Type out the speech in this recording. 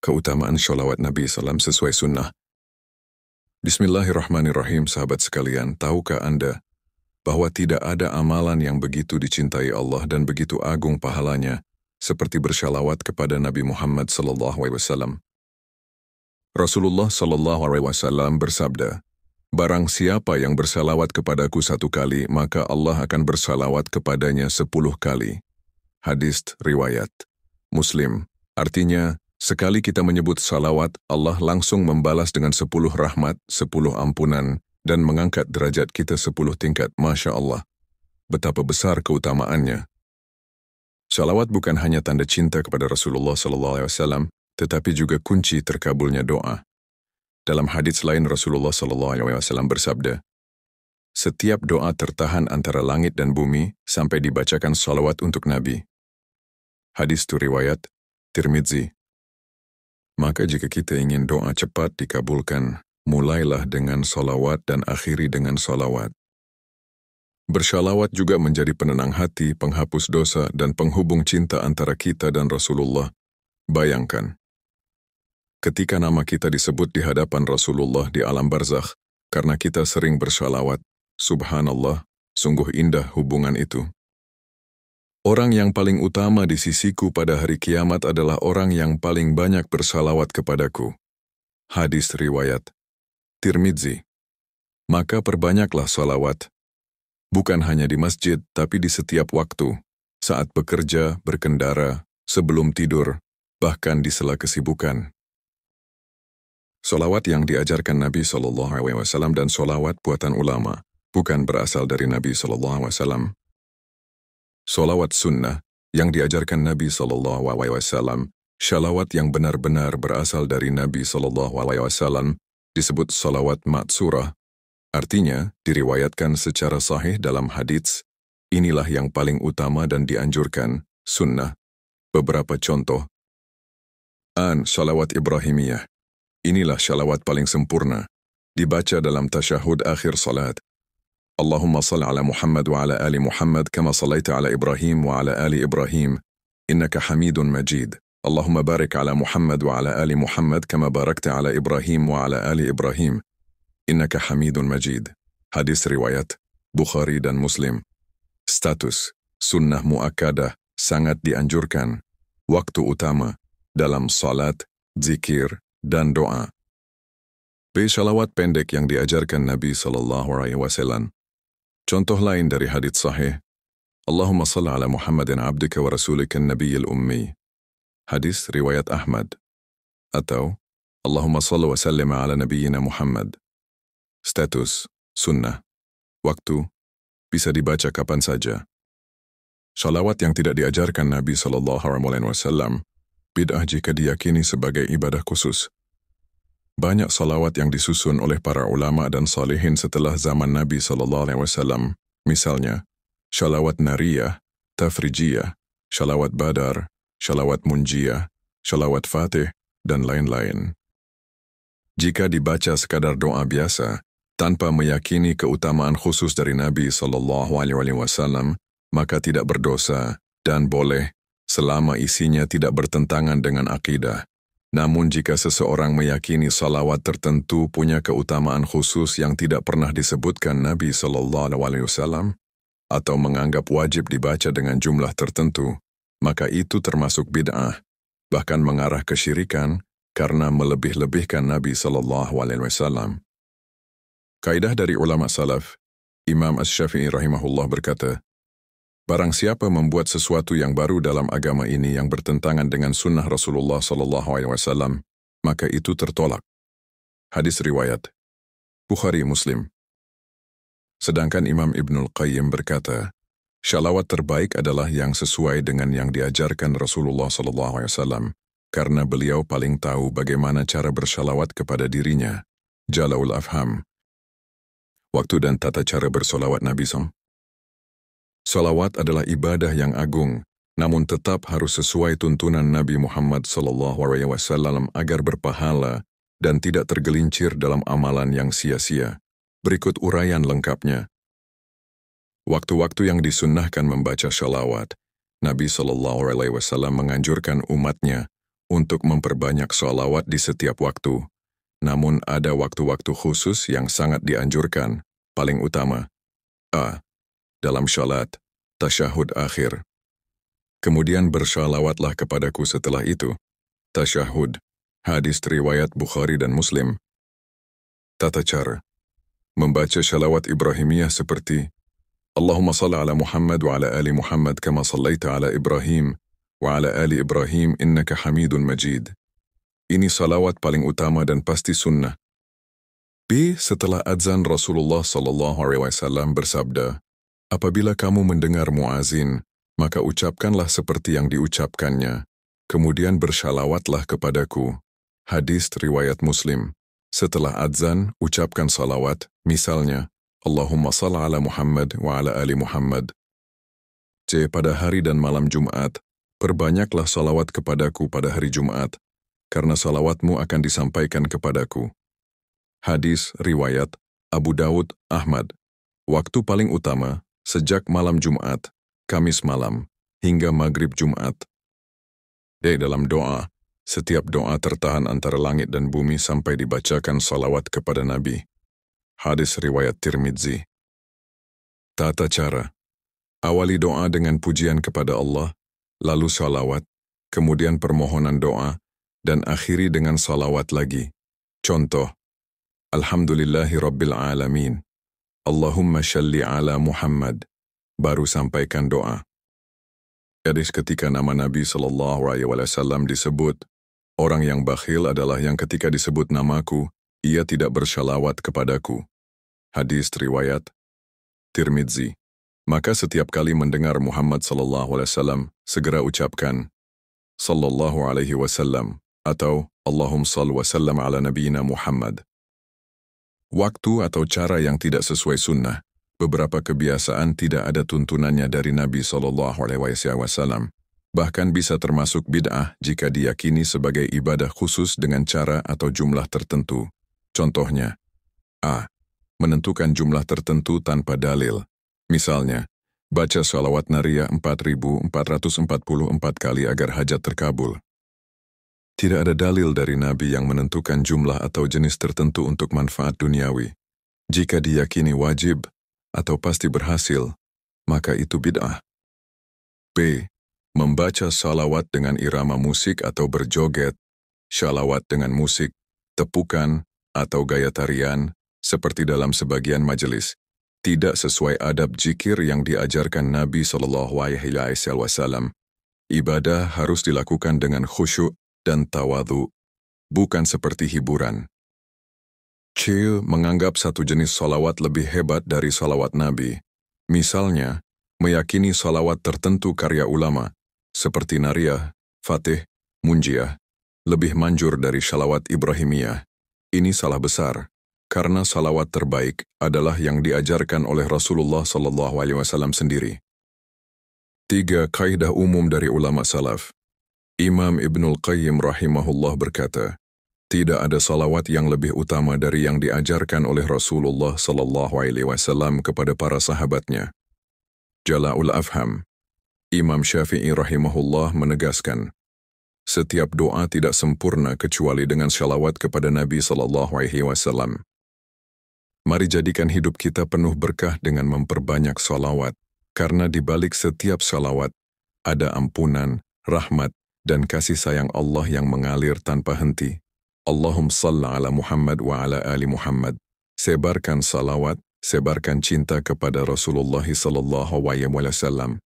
keutamaan sholawat Nabi SAW sesuai sunnah. Bismillahirrahmanirrahim, sahabat sekalian, tahukah Anda bahwa tidak ada amalan yang begitu dicintai Allah dan begitu agung pahalanya seperti bersyalawat kepada Nabi Muhammad SAW. Rasulullah SAW bersabda, "Barang siapa yang bersalawat kepadaku 1 kali, maka Allah akan bersalawat kepadanya 10 kali." Hadis riwayat Muslim. Artinya, sekali kita menyebut salawat, Allah langsung membalas dengan 10 rahmat, 10 ampunan, dan mengangkat derajat kita 10 tingkat. Masya Allah, betapa besar keutamaannya. Salawat bukan hanya tanda cinta kepada Rasulullah SAW, tetapi juga kunci terkabulnya doa. Dalam hadits lain Rasulullah SAW bersabda, "Setiap doa tertahan antara langit dan bumi sampai dibacakan salawat untuk Nabi." Hadis itu riwayat Tirmidzi. Maka jika kita ingin doa cepat dikabulkan, mulailah dengan salawat dan akhiri dengan salawat. Bersalawat juga menjadi penenang hati, penghapus dosa, dan penghubung cinta antara kita dan Rasulullah. Bayangkan, ketika nama kita disebut di hadapan Rasulullah di alam barzakh, karena kita sering bersalawat, subhanallah, sungguh indah hubungan itu. Orang yang paling utama di sisiku pada hari kiamat adalah orang yang paling banyak bersalawat kepadaku. Hadis riwayat Tirmidzi. Maka perbanyaklah salawat, bukan hanya di masjid, tapi di setiap waktu, saat bekerja, berkendara, sebelum tidur, bahkan di sela kesibukan. Salawat yang diajarkan Nabi SAW dan salawat buatan ulama bukan berasal dari Nabi SAW. Salawat sunnah yang diajarkan Nabi SAW, salawat yang benar-benar berasal dari Nabi SAW, disebut salawat ma'tsurah. Artinya, diriwayatkan secara sahih dalam hadits, inilah yang paling utama dan dianjurkan, sunnah. Beberapa contoh. Salawat Ibrahimiyah. Inilah salawat paling sempurna. Dibaca dalam tasyahud akhir salat. Allahumma salli ala Muhammad wa ala ali Muhammad kama sallaita ala Ibrahim wa ala ali Ibrahim. Innaka hamidun majid. Allahumma barik ala Muhammad wa ala ali Muhammad kama barakta ala Ibrahim wa ala ali Ibrahim. Innaka hamidun majid. Hadis riwayat Bukhari dan Muslim. Status sunnah muakkadah, sangat dianjurkan. Waktu utama dalam salat, zikir, dan doa. Salawat pendek yang diajarkan Nabi SAW. Contoh lain dari hadits sahih, Allahumma salli ala Muhammadin abdika wa rasulika an-nabiyyil ummi. Hadis riwayat Ahmad. Atau Allahumma salli wa sallim ala nabiyyina Muhammad. Status sunnah. Waktu bisa dibaca kapan saja. Salawat yang tidak diajarkan Nabi SAW, bid'ah jika diyakini sebagai ibadah khusus. Banyak salawat yang disusun oleh para ulama dan salihin setelah zaman Nabi SAW, misalnya salawat nariyah, tafrijiyah, salawat badar, salawat munjiyah, salawat fatih, dan lain-lain. Jika dibaca sekadar doa biasa, tanpa meyakini keutamaan khusus dari Nabi SAW, maka tidak berdosa dan boleh selama isinya tidak bertentangan dengan akidah. Namun jika seseorang meyakini salawat tertentu punya keutamaan khusus yang tidak pernah disebutkan Nabi SAW, atau menganggap wajib dibaca dengan jumlah tertentu, maka itu termasuk bid'ah, bahkan mengarah kesyirikan karena melebih-lebihkan Nabi SAW. Kaidah dari ulama salaf, Imam Asy-Syafi'i rahimahullah berkata, barang siapa membuat sesuatu yang baru dalam agama ini yang bertentangan dengan sunnah Rasulullah SAW, maka itu tertolak. Hadis riwayat Bukhari Muslim. Sedangkan Imam Ibnul Qayyim berkata, salawat terbaik adalah yang sesuai dengan yang diajarkan Rasulullah SAW, karena beliau paling tahu bagaimana cara bersalawat kepada dirinya. Jala'ul Afham. Waktu dan tata cara bersolawat Nabi SAW. Salawat adalah ibadah yang agung, namun tetap harus sesuai tuntunan Nabi Muhammad SAW agar berpahala dan tidak tergelincir dalam amalan yang sia-sia. Berikut uraian lengkapnya. Waktu-waktu yang disunnahkan membaca salawat, Nabi SAW menganjurkan umatnya untuk memperbanyak sholawat di setiap waktu. Namun ada waktu-waktu khusus yang sangat dianjurkan. Paling utama, a. Dalam syalat, tasyahud akhir. Kemudian bersholawatlah kepadaku setelah itu. Tasyahud, hadis riwayat Bukhari dan Muslim. Tata cara, membaca shalawat Ibrahimiyah seperti Allahumma salli ala Muhammad wa ala ali Muhammad kama sallaita ala Ibrahim wa ala ali Ibrahim innaka hamidun majid. Ini salawat paling utama dan pasti sunnah. B. Setelah adzan Rasulullah SAW bersabda, apabila kamu mendengar muazin, maka ucapkanlah seperti yang diucapkannya, kemudian bersyalawatlah kepadaku. Hadis riwayat Muslim. Setelah adzan, ucapkan salawat, misalnya, Allahumma salli ala Muhammad wa ala ali Muhammad. C. Pada hari dan malam Jumat, perbanyaklah salawat kepadaku pada hari Jumat, karena salawatmu akan disampaikan kepadaku. Hadis riwayat Abu Dawud, Ahmad. Waktu paling utama, sejak malam Jumat, Kamis malam, hingga maghrib Jumat. D. Dalam doa, setiap doa tertahan antara langit dan bumi sampai dibacakan salawat kepada Nabi. Hadis riwayat Tirmidzi. Tata cara, awali doa dengan pujian kepada Allah, lalu salawat, kemudian permohonan doa, dan akhiri dengan salawat lagi. Contoh, Alhamdulillahi Rabbil Alamin. Allahumma shalli ala Muhammad. Baru sampaikan doa. Hadis ketika nama Nabi SAW disebut, orang yang bakhil adalah yang ketika disebut namaku, ia tidak bersyalawat kepadaku. Hadis riwayat Tirmidzi. Maka setiap kali mendengar Muhammad SAW, segera ucapkan Sallallahu alaihi wasallam atau Allahumma salli wa sallam ala nabiyina Muhammad. Waktu atau cara yang tidak sesuai sunnah. Beberapa kebiasaan tidak ada tuntunannya dari Nabi SAW, bahkan bisa termasuk bid'ah jika diyakini sebagai ibadah khusus dengan cara atau jumlah tertentu. Contohnya, a. Menentukan jumlah tertentu tanpa dalil. Misalnya, baca sholawat nariyah 4444 kali agar hajat terkabul. Tidak ada dalil dari Nabi yang menentukan jumlah atau jenis tertentu untuk manfaat duniawi. Jika diyakini wajib, atau pasti berhasil, maka itu bid'ah. B. Membaca salawat dengan irama musik atau berjoget, shalawat dengan musik, tepukan, atau gaya tarian, seperti dalam sebagian majelis, tidak sesuai adab zikir yang diajarkan Nabi SAW. Ibadah harus dilakukan dengan khusyuk dan tawadhu, bukan seperti hiburan. C. Menganggap satu jenis salawat lebih hebat dari salawat Nabi. Misalnya, meyakini salawat tertentu karya ulama, seperti Nariyah, Fatih, Munjiah, lebih manjur dari salawat Ibrahimiyah. Ini salah besar, karena salawat terbaik adalah yang diajarkan oleh Rasulullah SAW sendiri. 3. Kaidah umum dari ulama salaf. Imam Ibnul Qayyim rahimahullah berkata, tidak ada salawat yang lebih utama dari yang diajarkan oleh Rasulullah SAW kepada para sahabatnya. Jala'ul Afham. Imam Syafi'i rahimahullah menegaskan, setiap doa tidak sempurna kecuali dengan salawat kepada Nabi SAW. Mari jadikan hidup kita penuh berkah dengan memperbanyak salawat, karena di balik setiap salawat ada ampunan, rahmat, dan kasih sayang Allah yang mengalir tanpa henti. Allahumma salli ala Muhammad wa ala ali Muhammad. Sebarkan salawat, sebarkan cinta kepada Rasulullah SAW.